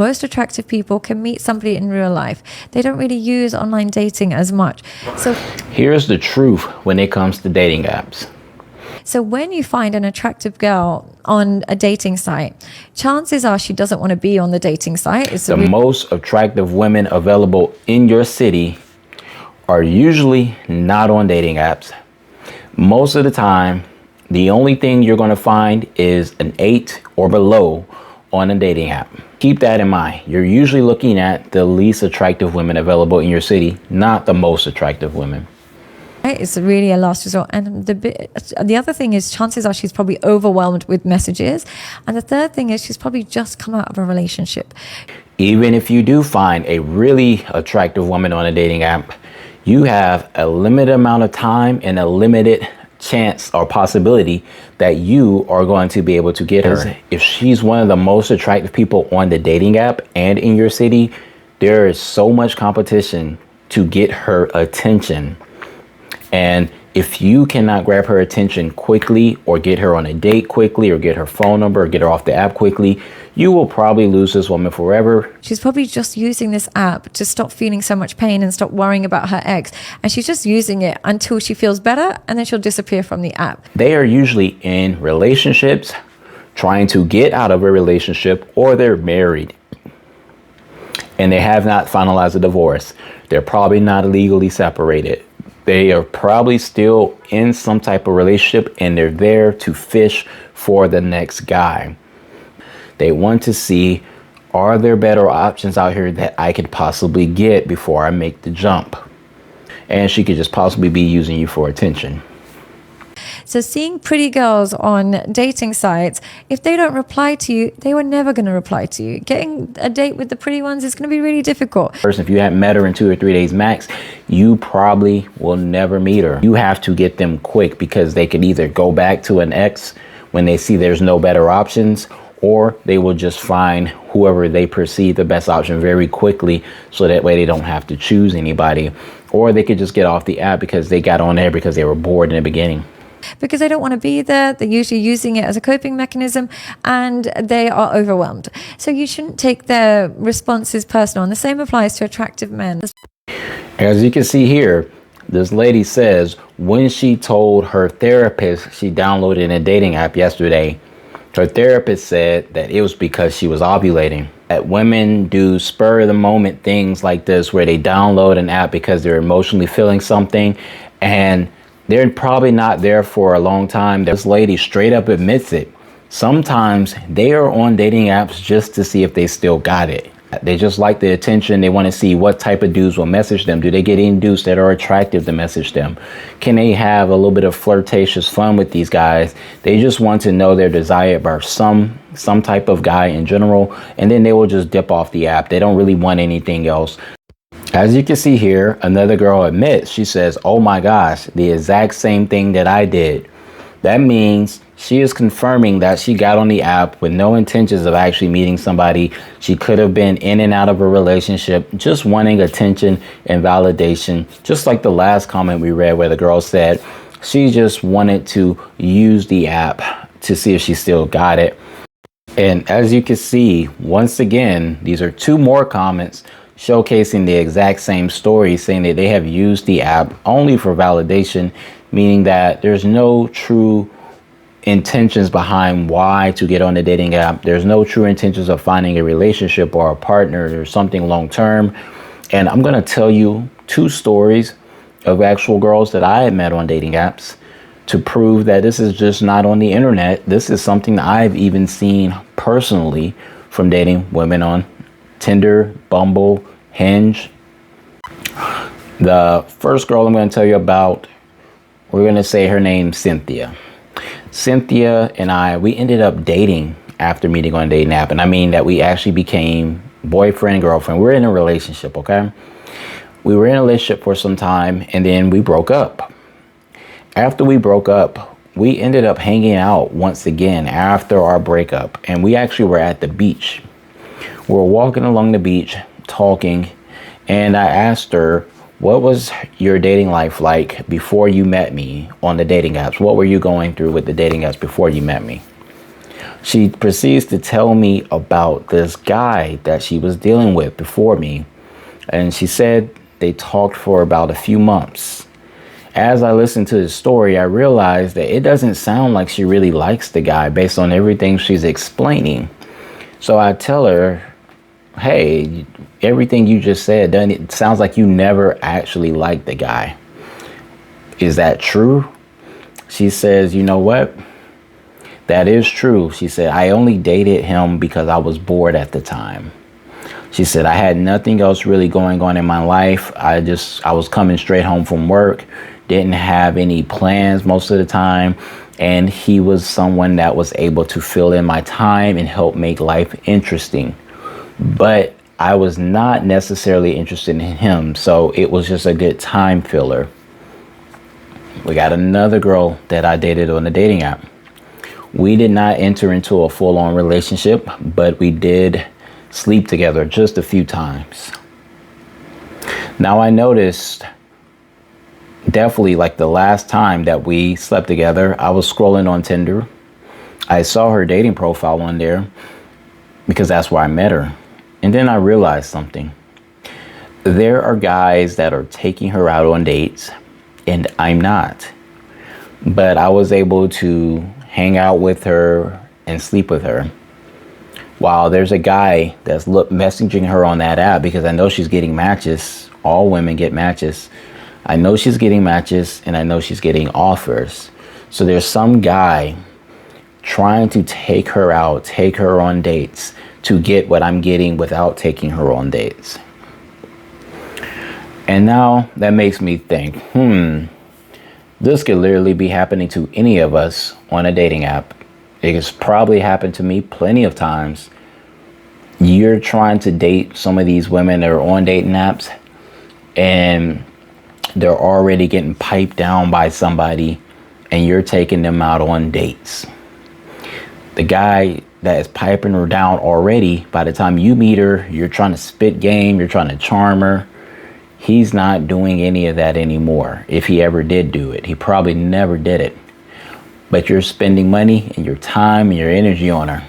Most attractive people can meet somebody in real life. They don't really use online dating as much. So here's the truth when it comes to dating apps. So when you find an attractive girl on a dating site, chances are she doesn't want to be on the dating site. The most attractive women available in your city are usually not on dating apps. Most of the time, the only thing you're going to find is an 8 or below on a dating app. Keep that in mind. You're usually looking at the least attractive women available in your city, not the most attractive women. It's really a last resort. And the other thing is, chances are she's probably overwhelmed with messages. And the third thing is, she's probably just come out of a relationship. Even if you do find a really attractive woman on a dating app, you have a limited amount of time and a limited chance or possibility that you are going to be able to get her. If she's one of the most attractive people on the dating app and in your city, there is so much competition to get her attention. And if you cannot grab her attention quickly or get her on a date quickly or get her phone number or get her off the app quickly, you will probably lose this woman forever. She's probably just using this app to stop feeling so much pain and stop worrying about her ex. And she's just using it until she feels better, and then she'll disappear from the app. They are usually in relationships, trying to get out of a relationship, or they're married and they have not finalized a divorce. They're probably not legally separated. They are probably still in some type of relationship, and they're there to fish for the next guy. They want to see, are there better options out here that I could possibly get before I make the jump? And she could just possibly be using you for attention. So seeing pretty girls on dating sites, if they don't reply to you, they were never going to reply to you. Getting a date with the pretty ones is going to be really difficult. First, if you haven't met her in 2 or 3 days max, you probably will never meet her. You have to get them quick, because they could either go back to an ex when they see there's no better options, or they will just find whoever they perceive the best option very quickly, so that way they don't have to choose anybody. Or they could just get off the app because they got on there because they were bored in the beginning. Because they don't want to be there. They're usually using it as a coping mechanism, and they are overwhelmed. So you shouldn't take their responses personal. And the same applies to attractive men. As you can see here, this lady says when she told her therapist she downloaded a dating app yesterday, her therapist said that it was because she was ovulating. That women do spur of the moment things like this, where they download an app because they're emotionally feeling something, and they're probably not there for a long time. This lady straight up admits it. Sometimes they are on dating apps just to see if they still got it. They just like the attention. They want to see what type of dudes will message them. Do they get any dudes that are attractive to message them? Can they have a little bit of flirtatious fun with these guys? They just want to know they're desired by some type of guy in general, and then they will just dip off the app. They don't really want anything else. As you can see here, another girl admits, she says, oh my gosh, the exact same thing that I did. That means she is confirming that she got on the app with no intentions of actually meeting somebody. She could have been in and out of a relationship, just wanting attention and validation. Just like the last comment we read where the girl said she just wanted to use the app to see if she still got it. And as you can see, once again, these are 2 more comments showcasing the exact same story, saying that they have used the app only for validation, meaning that there's no true intentions behind why to get on the dating app. There's no true intentions of finding a relationship or a partner or something long term. And I'm going to tell you 2 stories of actual girls that I had met on dating apps to prove that this is just not on the internet. This is something that I've even seen personally from dating women on Tinder, Bumble, Hinge. The first girl I'm going to tell you about, we're going to say her name's Cynthia. Cynthia and I, we ended up dating after meeting on a dating app. And I mean that we actually became boyfriend and girlfriend. We're in a relationship, okay? We were in a relationship for some time, and then we broke up. After we broke up, we ended up hanging out once again after our breakup. And we actually were at the beach. We were walking along the beach, talking, and I asked her, what was your dating life like before you met me on the dating apps? What were you going through with the dating apps before you met me? She proceeds to tell me about this guy that she was dealing with before me. And she said they talked for about a few months. As I listened to the story, I realized that it doesn't sound like she really likes the guy based on everything she's explaining. So I tell her, hey, everything you just said, doesn't it sounds like you never actually liked the guy. Is that true? She says, you know what? That is true. She said, I only dated him because I was bored at the time. She said, I had nothing else really going on in my life. I was coming straight home from work, didn't have any plans most of the time. And he was someone that was able to fill in my time and help make life interesting. But I was not necessarily interested in him. So it was just a good time filler. We got another girl that I dated on the dating app. We did not enter into a full-on relationship, but we did sleep together just a few times. Now I noticed definitely like the last time that we slept together, I was scrolling on Tinder. I saw her dating profile on there because that's where I met her. And then I realized something. There are guys that are taking her out on dates and I'm not. But I was able to hang out with her and sleep with her. While there's a guy that's messaging her on that app because I know she's getting matches. All women get matches. I know she's getting matches and I know she's getting offers. So there's some guy trying to take her out, take her on dates to get what I'm getting without taking her on dates. And now that makes me think, this could literally be happening to any of us on a dating app. It has probably happened to me plenty of times. You're trying to date some of these women that are on dating apps and they're already getting piped down by somebody and you're taking them out on dates. The guy that is piping her down already, by the time you meet her, you're trying to spit game, you're trying to charm her. He's not doing any of that anymore. If he ever did do it, he probably never did it. But you're spending money and your time and your energy on her.